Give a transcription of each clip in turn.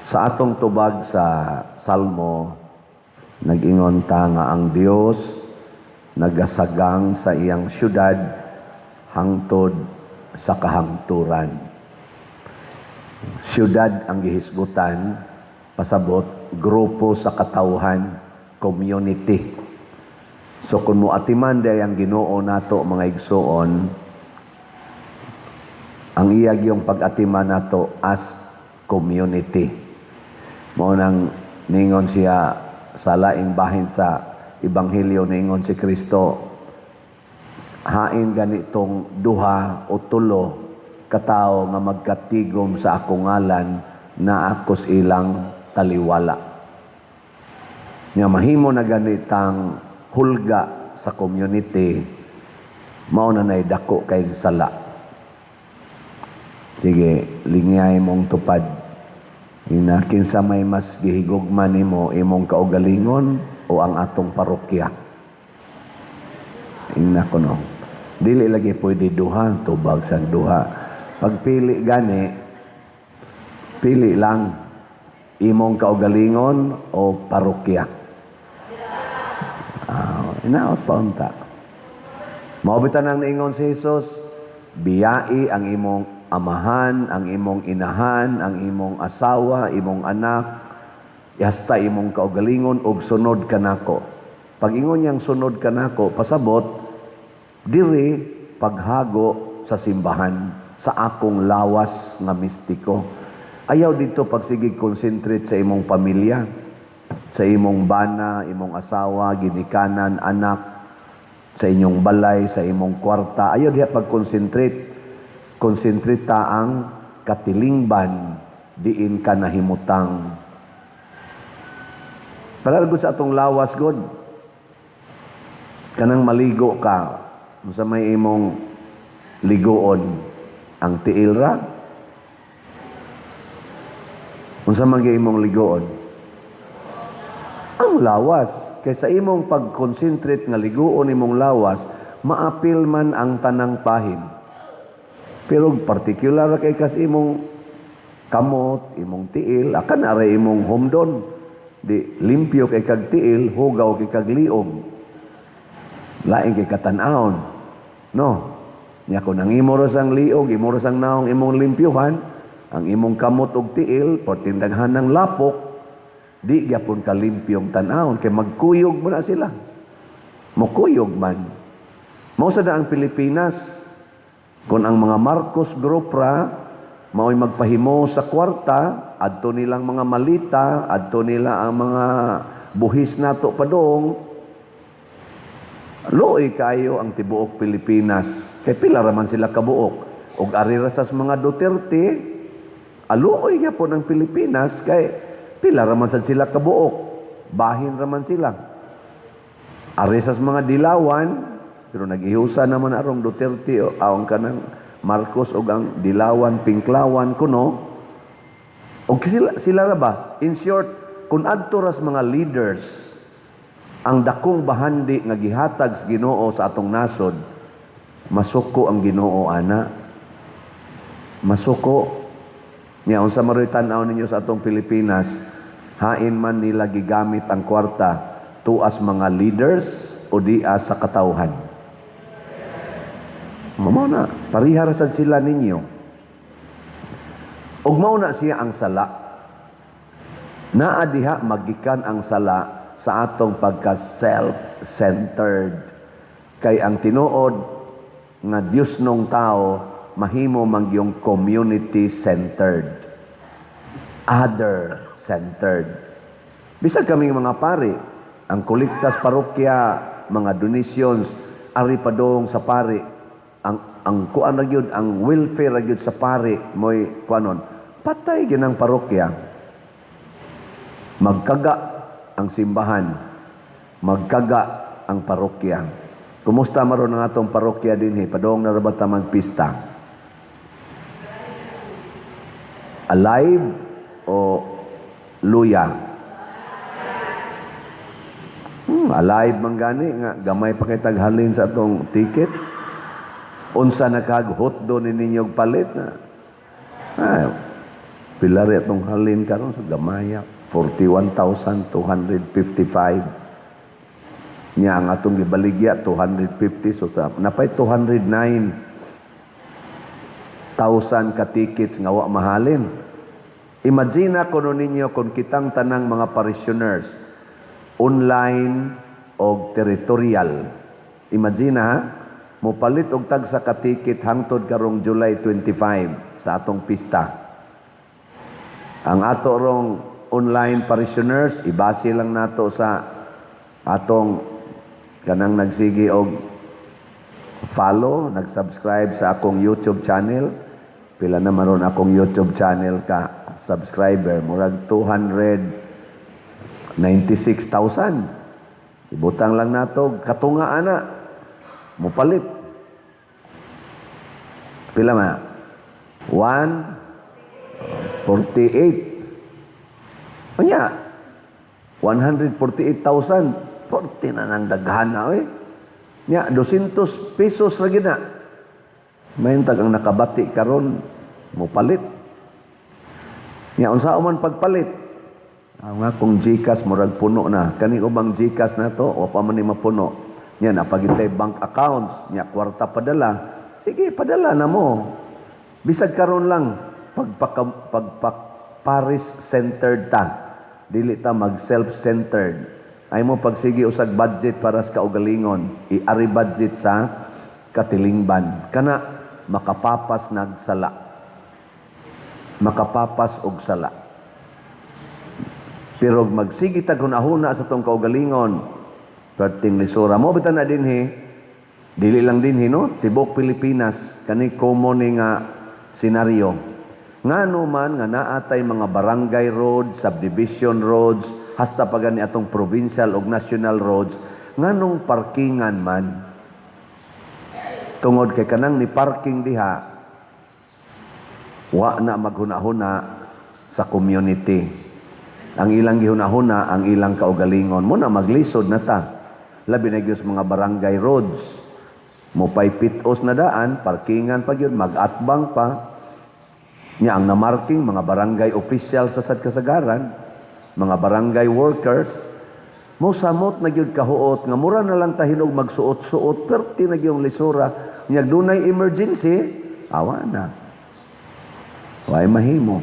Sa atong tubag sa Salmo, nag-ingon ta nga ang Dios nagasagang sa iyang syudad hangtod sa kahangturan. Syudad ang gihisgutan, pasabot, grupo sa katawhan, community. So kung muatiman day ang Ginoo nato mga igsoon, ang iyag yung pag-atiman nato as community. Mao nang ningon siya sa laing bahin sa Ebanghelyo, ningon si Kristo, hain ganitong duha o tulo katao nga magkatigom sa akong ngalan na akos ilang taliwala. Nga mahimo na ganitang hulga sa community, mao na nay dako kay sala. Sige, lingay mong tupad. Kinsa may mas gihigugman nimo, imong kaugalingon o ang atong parokya. Ingna ko no. Dili lagi pwede duha, tubag sa duha. Pagpili gani, pili lang imong kaugalingon o parokya. Inaot pa unta. Maubitan ang naingon si Jesus, biyai ang imong amahan, ang imong inahan, ang imong asawa, imong anak, hasta imong kaugalingon og sunod kanako. Pag ingon niyang sunod kanako, pasabot diri paghago sa simbahan sa akong lawas nga mistiko. Ayaw dito pagsigig concentrate sa imong pamilya, sa imong bana, imong asawa, ginikanan, anak, sa inyong balay, sa imong kwarta. Ayaw diha pag-concentrate. Konsentrita ang katilingban diin ka nahimutang. Palagod sa atong lawas, God. Kanang maligo ka, sa may imong ligoon, ang tiil ra. Unsa man imong ligoon? Ang lawas. Kaysa imong pag-concentrate nga ligoon imong lawas, maapil man ang tanang pahid. Pero particular kay kas imong kamot, imong tiil, akan aray imong humdon. Di limpyo kay kag tiil, hugaw kay kag liog. Lain kay katan-aon. No. Nya kun ang imo sang liog, imo sang naong imong limpyuhan, ang imong kamot ug tiil, portindaghan ng lapok, di gyapon ka limpyong tan-aon kay magkuyog mo na sila. Mukuyog man. Mao sa ang Pilipinas. Kung ang mga Marcos group ra, mao'y magpahimo sa kwarta, adto nilang mga malita, adto nila ang mga buhis nato padong, luoy kayo ang tibuok Pilipinas. Kay pila raman sila kabuok. Og ari ra sas mga Duterte, aluoy gyapon ang Pilipinas kay pila raman sad sila kabuok. Bahin raman sila. Ari sas mga Dilawan, pero nag-ihusa naman arong Duterte o aong kanang Marcos o ang Dilawan, Pinklawan kuno. O sila ra ba? In short, kung adto ras mga leaders ang dakong bahandi nga gihatag sa Ginoo sa atong nasod, masuko ang Ginoo ana. Masuko. Nya unsa maroy tan-aw ninyo sa atong Pilipinas, hain man nila gigamit ang kwarta tuas mga leaders o dias sa katawhan. Mao na, pariharasan sila ninyo. Ug mao na siya ang sala. Naa diha magikan ang sala sa atong pagka self-centered. Kay ang tinuod nga Dios nung tao mahimo mangyong community-centered. Other-centered. Bisag kaming mga pari, ang kolektas parokya, mga donations, ari padong sa pari, ang kuan ra gyud, ang welfare ra gyud sa pari moy kuanon patay gyud ang parokya, magkaga ang simbahan, magkaga ang parokya. Kumusta maron ang atong parokya dinhi padong na rabata magpista? Alive o luya? Alive man gani nga gamay pa kay taghalin sa atong ticket. Unsa nakaghot do ni ninyong palit na Pila rin itong halin karon sa gamaya, 41,255. Nya ang atong gibaligya, 250. So, napay 209,000 ka tickets nga wa mahalin. Imagine kuno ninyo kung kitang tanang mga parishioners, online o territorial. Imagine ha, mupalit og tag sa ka-ticket hangtod karong July 25 sa atong pista. Ang ato rong online parishioners, ibase lang nato sa atong kanang nagsigi og follow, nag-subscribe sa akong YouTube channel. Pila na maron akong YouTube channel ka subscriber, murag 296,000. Ibutang lang nato katunga ana mupalit. Pila ma? 148. Anya 148,000. Porti na nang daghan na nya 200 pesos ra gid na. Mayon tag ang nakabati karon mupalit. Nya unsa man pagpalit? Ang akong GCash murag puno na. Kani ubang GCash na to o pa man ni mapuno. Nya napagitay bank accounts, nya kwarta padala. Sige, padala na mo. Bisag karon lang Paris centered ta. Dili ta mag self-centered. Ay mo pagsigi usag budget para sa kaugalingon, i-ari budget sa katilingban. Kana makapapas nagsala. Makapapas og sala. Pero magsigi tag hunahuna sa tong kaugalingon, perting lisura mo bitan na dinhi, dili lang dinhi no, tibok Pilipinas kani common ni nga senaryo. Ngano man nga naatay mga barangay roads, subdivision roads, hasta pa gani atong provincial ug national roads, nganong parkingan man. Tungod kay kanang ni parking diha, wa na maghuna-huna sa community. Ang ilang gihuna-huna, ang ilang kaugalingon mo na maglisod na ta. Labi na gyud mga barangay roads. Mopay pitos na daan, parkingan pa gyud, mag-atbang pa. Nya ang namarking mga barangay officials sa sad kasagaran, mga barangay workers, mo samot na gyud kahuot nga mura na lang ta hinog magsuot-suot perti na gyud lisura. Nya dunay emergency, awa na. Way mahimo.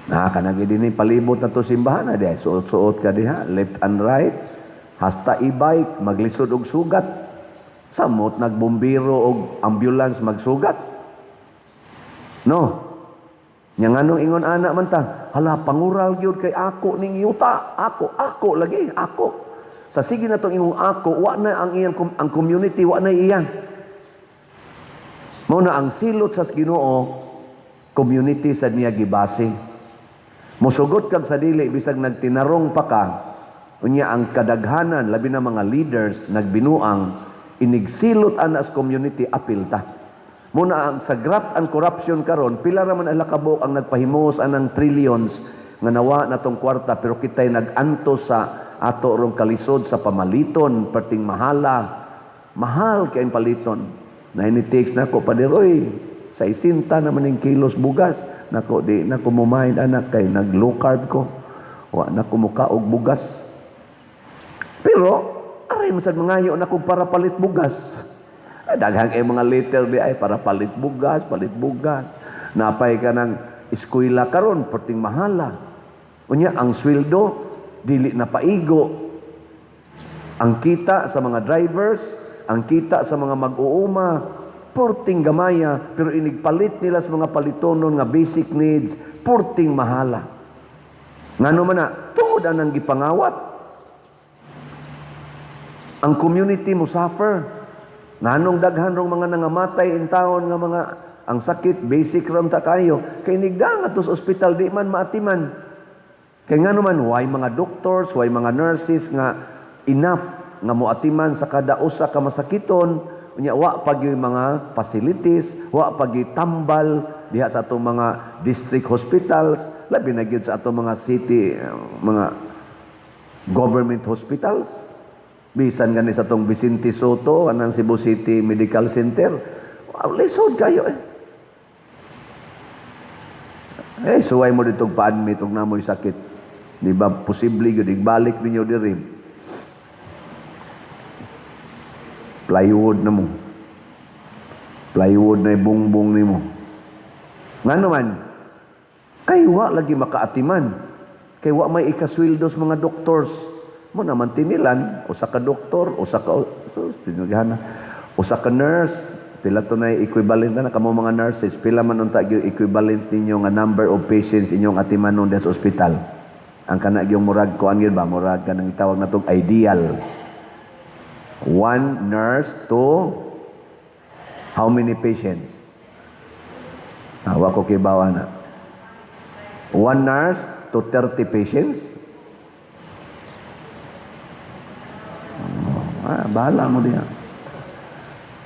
Kanagi din palibot na to simbahan na diha. Suot-suot ka diha, left and right. Hasta e-bike, maglisod og sugat. Samot nagbombero og ambulance magsugat. No. Nya nganong ingon ana man ta, hala pangural gyud kay ako ning yuta. Ako lagi, ako. Sa sige na tong imong ako, wa na ang iyang ang community, wa na iyang. Mao na ang silot sa Ginoo, community sa niya gibase. Musugot kag sa dili bisag nagtinarong pa ka, unya ang kadaghanan labi na mga leaders nagbinuang inigsilot ana sa community apil ta. Muna ang sa graft and corruption karon pila ra man ang lakabok ang nagpahimos anang trillions nga nawa natong kwarta pero kitay naganto sa ato rong kalisod sa pamaliton perting mahal kay paliton. Na ini-takes nako padiroy sa isinta naman ng kilos bugas. Nako, di na kumumain anak kay nag-low carb ko. Wa na kumuka og bugas. Pero, aray masad mangayo na kung para palit bugas. Ay, daghang kay mga liter di ay para palit bugas. Napay ka ng eskwela karon perting mahala. Unya, ang sweldo, dili na paigo. Ang kita sa mga drivers, ang kita sa mga mag-uuma, porting gamaya, pero inigpalit nila sa mga palitonon nga basic needs, porting mahala. Ngano man na, tuod anang gipangawat. Ang community mo suffer. Nganong daghan rong mga nangamatay in taon nga mga ang sakit, basic ram ta kayo. Kay nigda nga tos ospital di man maatiman. Kay ngano man, way mga doctors, way mga nurses nga enough nga moatiman sa kada usa ka masakiton. Unya wa pag yung mga facilities, wa pag tambal diha sa atong mga district hospitals, labi na gyud sa atong mga city, mga government hospitals. Bisan gani sa atong Vicente Soto, anang Cebu City Medical Center, lisod kayo Suway mo dito pa-admit og namoy sakit. Di ba posible gyud igbalik ninyo diri. Plywood na mo. Plywood na bungbong nimo. Ngano man? Kay wa lagi makaatiman. Kay wa may ikasweldos mga doctors. Mo naman tinilan, usa ka doktor, usa ka nurse, pila to na equivalent na kamo mga nurses, pila man unta gyud equivalent ninyo nga number of patients inyong atimanon sa ospital. Ang kana gyud murag ko gyud ba, murag kanang itawag natong ideal. One nurse to how many patients? Wa ko kibawa na. One nurse to 30 patients. Bahala mo diyan.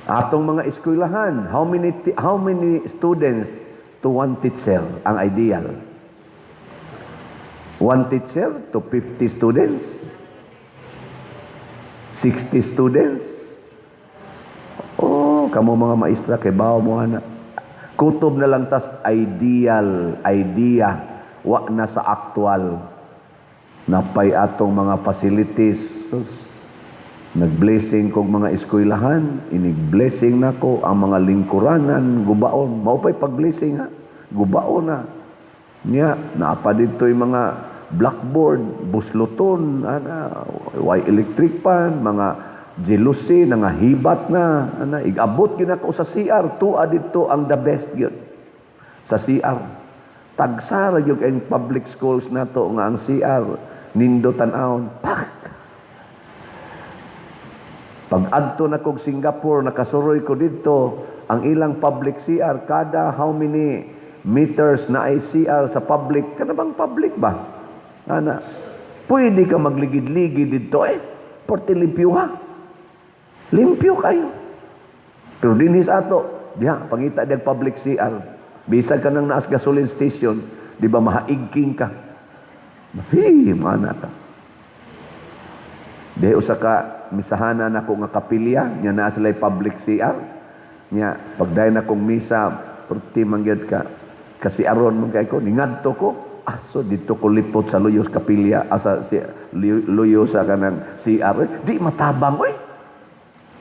Atong mga eskwelahan, how many students to one teacher ang ideal? One teacher to 50 students? 60 students? Kamo mga maestra kay bawo mo ana. Kutob na lang tas idea, wa na sa actual. Napay atong mga facilities. Nag-blessing kog mga eskwelahan, inig-blessing nako ang mga lingkuranan, gubaon. Mao pay pag-blessing ha. Gubaon na. Nya, naapa dito yung mga blackboard, busluton, way electric pan, mga jealousy, nga hibat na, igabot gyud ako sa CR, tuwa dito ang the best gyud. Sa CR. Tagsara gyud kay public schools nato nga ang CR nindo tan-awon. Pak! Pag-adto na kog Singapore, nakasuroy ko dito, ang ilang public CR, kada how many meters na ay CR sa public, kana bang public ba? Pwede ka magligid-ligid dito porti limpyo ha. Limpyo kayo. Pero dinis ato, diha, pangita diag public CR, bisag ka nang naas gasoline station, di ba mahaigking ka? Mana ka. Di usa ka misahanan ako nga kapilya, nya naa sila public CR. Nya pagdayon akong misa, perti mangyad ka kasi aron man kay ko ningadto ko, aso dito ko lipot sa luyos kapilya, asa si luyos sa kanang CR. Di matabang oy.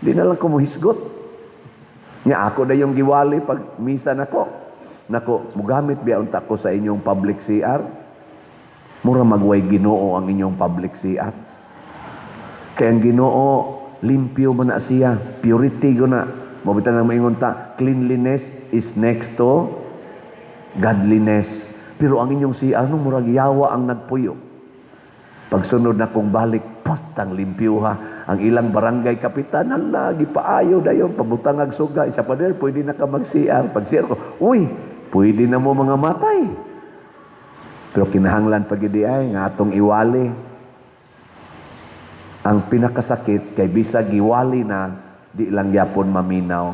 Di na lang ko muhisgot. Nya ako na yung giwali pag misa nako. Nako, mugamit biya unta ko sa inyong public CR. Mura magway Ginoo ang inyong public CR. Kaya ang Ginoo, limpyo mo na siya. Purity ko na. Mabitang nga maingon ta, cleanliness is next to godliness. Pero ang inyong CR, murag yawa ang nagpuyo. Pagsunod na kong balik, postang limpyo ha. Ang ilang barangay kapitan, lagi paayo dayon, pabutang agsuga. Isa pa din, pwede na ka mag-CR. Pag-CR ko, uy, pwede na mo mga matay. Pero kinahanglan pag ay, nga atong iwali. Ang pinakasakit kay bisag giwali na di lang yapon maminaw.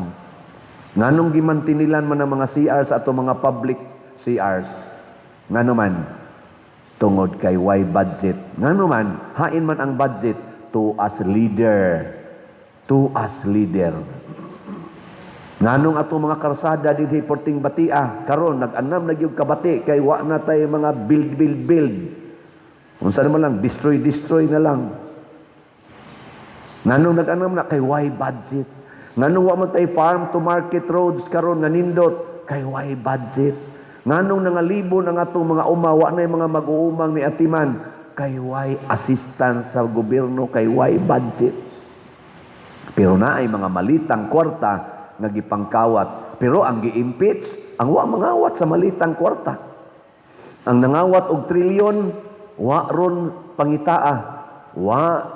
Nganong gimantinilan man ang mga CRs ato mga public CRs? Ngano man tungod kay why budget. Ngano man hain man ang budget to as leader. To as leader. Nganong ato mga karsada dinhi porting batia karon nag-anam na gyud kabati kay wa na tay mga build. Unsa naman lang destroy na lang. Nganong nag-anam na kay why budget? Nganong wa man tay farm to market roads karon nga nindot kay why budget? Nganong nangalibon ang atong mga umawa na mga mag-uumang ni atiman kay why assistance sa gobyerno kay why budget? Pero na ay mga malitang kwarta nga gipangkawat. Pero ang gi-impeach ang wa mangawat sa malitang kwarta. Ang nangawat og trilyon wa ron pangitaa, wa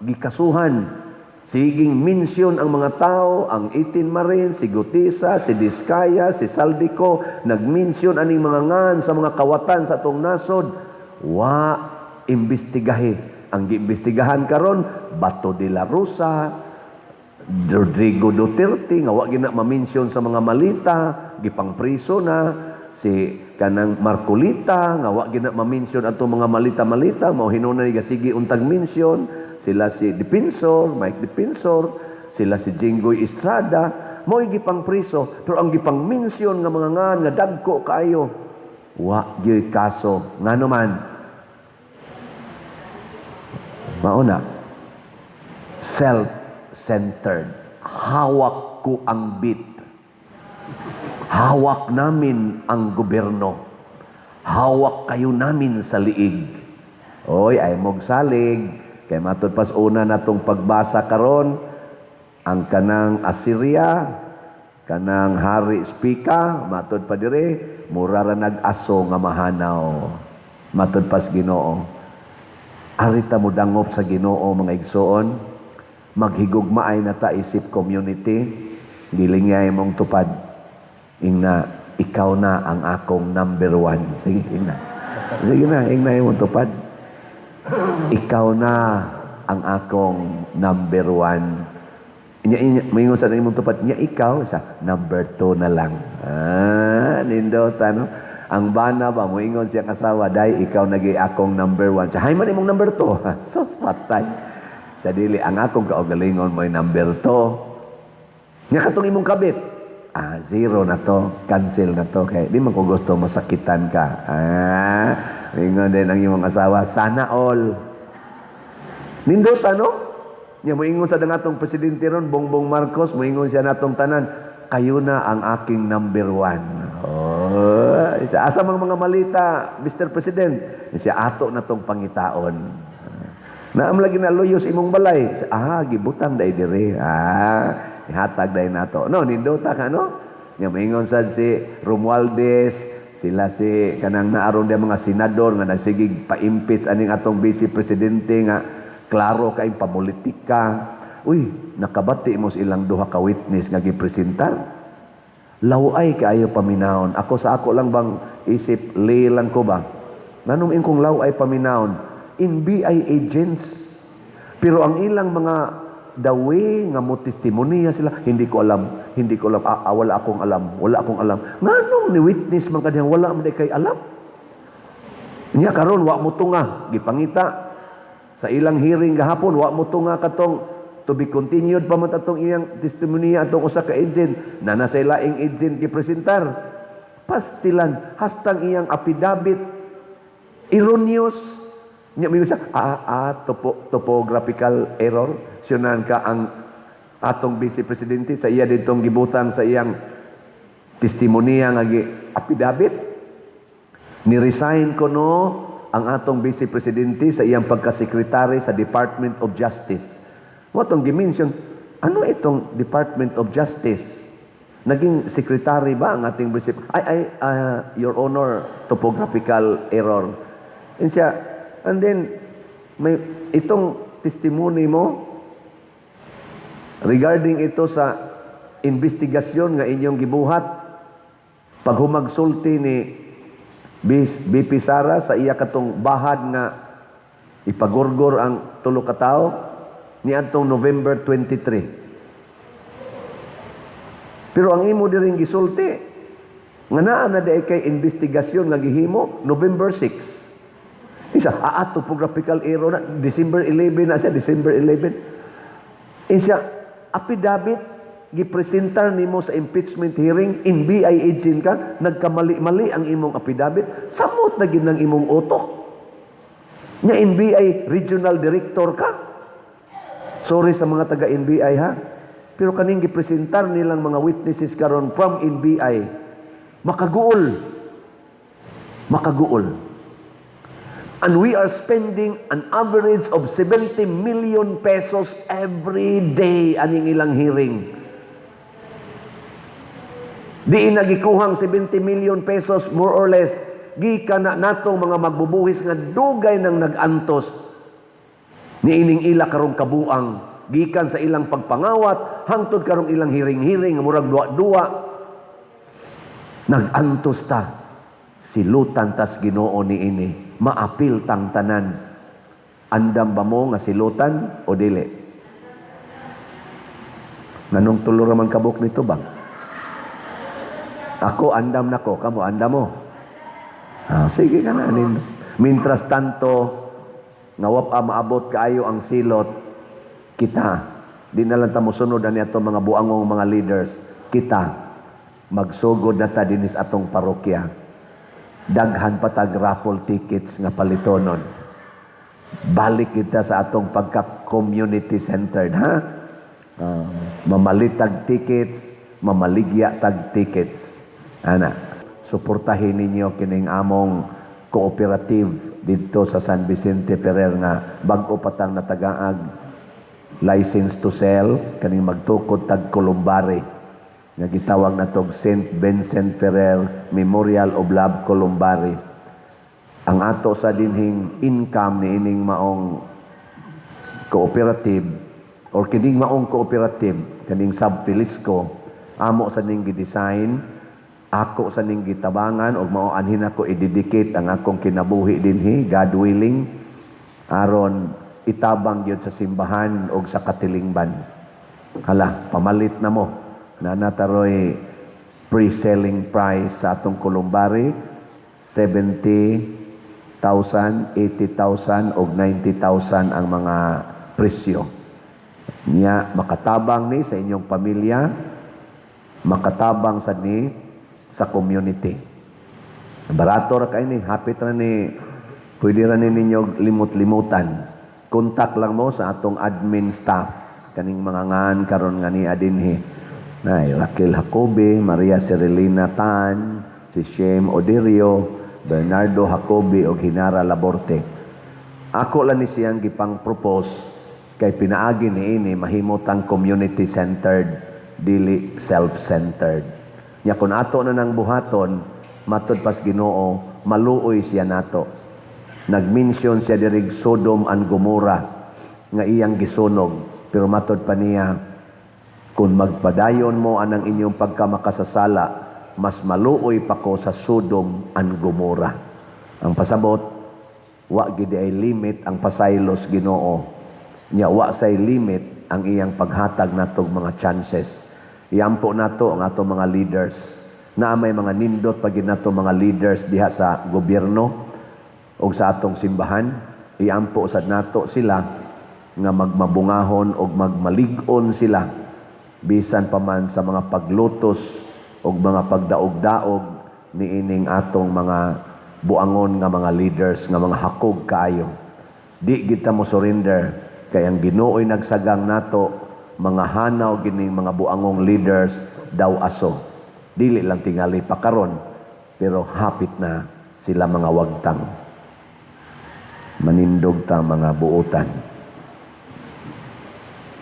gikasuhan. Siging minsyon ang mga tao, ang 18 Marines, si Gutisa, si Diskaya, si Saldico, nagminsyon aning mga ngan sa mga kawatan sa atong nasod. Wa imbestigahe. Ang giimbestigahan karon Bato de la Rosa, Rodrigo Duterte, nga wa gina maminsyon sa mga malita, gipangpriso na. Si kanang Marcolita, nga wa gina maminsyon ato mga malita-malita, mao hinunay gasigi untag minsyon. Sila si Defensor, Mike Defensor, sila si Jinggoy Estrada, mo'y gipang priso, pero ang gipang minsyon nga mga ngan, nga dagko kayo, Wa gyud kaso ngano man mauna self-centered. Hawak ko ang bit. Hawak namin ang gobyerno. Hawak kayo namin sa liig. Oy, ay mog salig. Kay matud pas una natong pagbasa karon, ang kanang Assyria, kanang hari Spika, matud pa dire, mura ra nag-aso nga mahanaw. Matud pas Ginoo. Arita mo dangop sa Ginoo mga igsoon, maghigugmaay na ta isip community, gilingay mong tupad. Ingna, ikaw na ang akong number 1. Sige, ingna. Sige na, ingna mong tupad. Ikaw na ang akong number 1. Mayroon sa imong tupad, niya ikaw, sa number 2 na lang. Nindot, ano? Ang bana ba, moingon siyang asawa, dahil ikaw naging akong number 1. Sa hayman imong number 2. So, patay. Sa dili, ang akong kaugalingon mo number 2. Niya katong imong kabit. 0 na to. Cancel na to. Kaya di man ko gusto masakitan ka. Moingon din ang imong asawa, sana all. Nindot, ano? Niya moingon sa dangatong presidente ron, Bongbong Marcos, moingon siya natong tanan, kayo na ang aking number 1. Asa mga malita, Mr. President? Siya ato na tong pangitaon. Naam lagi na luyos imong balay. Gibutang day dire. Ihatag day nato. No, nindota ka, no? Nga moingon sad si Romualdez, sila si kanang naaron dia mga senador nga nagsigig pa-impeach aning atong vice presidente nga klaro kay pamulitika. Uy, nakabati mo ilang duha ka witness nga gipresentar. Laway kaayo paminahon. Ako sa ako lang bang isip, lang ko ba? Nanong kong laway paminahon? NBI agents. Pero ang ilang mga dawe nga mo testimoniya sila, hindi ko alam. Wala akong alam. Nganong ni witness man kadiyang wala man kay alam? Niya karon wa mo tunga, gipangita sa ilang hearing gahapon, wa mo tunga katong to be continued pa man atong iyang testimonya atong usa ka agent na nasa laing agent gipresentar. Pastilan hastang iyang affidavit erroneous. Nya mi sa topographical error. Sunan ka ang atong vice presidente sa iya ditong gibutang sa iyang testimonya nga affidavit. Ni-resign ko no ang atong vice presidente sa iyang pagkasekretary sa Department of Justice. Mo tong gimension, ano itong Department of Justice? Naging secretary ba ang ating vice? Your Honor, topographical error. And then may itong testimony mo regarding ito sa investigasyon nga inyong gibuhat paghumagsulti ni BP Sara sa iya katong bahad nga ipagurgor ang tulo ka tawo niadtong November 23. Pero ang imo diring gisulti nga naa na day kay investigasyon nga gihimo November 6. Isa topographical error na December 11 na siya, December 11. Isa affidavit gipresentar nimo sa impeachment hearing, NBI agent ka, nagkamali-mali ang imong affidavit, samot na gid ng imong utok. Nya NBI regional director ka. Sorry sa mga taga-NBI ha. Pero kaning gipresentar nilang mga witnesses karon from NBI, makaguol. And we are spending an average of 70 million pesos every day aning ilang hearing. Di nagikuhang 70 million pesos more or less gikan na natong mga magbubuhis nga dugay nang nagantos niining ila karong kabuang gikan sa ilang pagpangawat hangtod karong ilang hiring-hiring nga murag duwa-duwa nagantos ta silutan tas Ginoo niini maapil tang tanan. Andam ba mo nga silutan o dili? Nanong tulo raman kabuk nito bang? Ako andam nako, kamo andam mo. Sige ka na nin. Mintras tanto nga maabot kaayo ang silot kita. Di na lang ta mosunod ani ato mga buangong mga leaders. Kita magsugod na ta dinis atong parokya. daghan patag raffle tickets nga palitonon. Balik kita sa atong pagka-community centered, ha? Mamalit tag tickets, mamaligya tag tickets. Ana, suportahin ninyo kining among cooperative dito sa San Vicente Ferrer nga bag-o patang natagaag license to sell kaning magtukod tag Columbari nga gitawag natog St. Vincent Ferrer Memorial of Love Columbari. Ang ato sa dinhing income ni ining maong cooperative or kining maong cooperative kaning Sub Filisco amo sa ning gidesign, ako sa ning gitabangan og mao anhin ako i-dedicate ang akong kinabuhi dinhi, God willing, aron itabang gyud sa simbahan og sa katilingban. Hala, pamalit na mo. Nanataroy pre-selling price sa atong Columbari 70,000, 80,000 og 90,000 ang mga presyo. Nya makatabang ni sa inyong pamilya, makatabang sa ni sa community. Barato ra kay ni, hapit ra ni, pwede ra ni ninyo limot-limutan. Kontak lang mo sa atong admin staff kaning mga ngan karon nga ni adinhi. Na Raquel Jacobe, Maria Cirilina Tan, si Shem Odirio, Bernardo Jacobe o Hinara Laborte. Ako lang ni siyang gipang propose kay pinaagi ni ini mahimutang community centered dili self-centered. Nya kun ato na nang buhaton matud pas Ginoo maluoy siya nato. Nag-mention siya dirig Sodom and Gomorrah nga iyang gisunog pero matud pa niya kung magpadayon mo anang inyong pagkamakasasala, mas maluoy pa ko sa Sodom and Gomorrah. Ang pasabot, wa gid ay limit ang pasaylos Ginoo. Nya wa say limit ang iyang paghatag natog mga chances. Iampo nato ang ato mga leaders. Na may mga nindot pag nato mga leaders diha sa gobyerno o sa atong simbahan. Iampo sad nato sila nga magmabungahon o magmalig-on sila bisan pa man sa mga paglutos o mga pagdaog-daog ni ining atong mga buangon nga mga leaders nga mga hakog kaayo. Di kita mo surrender kay ang Ginoo'y nagsagang nato mga hanaw gining mga buangong leaders daw aso. Dili lang tingali pa karon pero hapit na sila mga wagtang. Manindog ta mga buotan.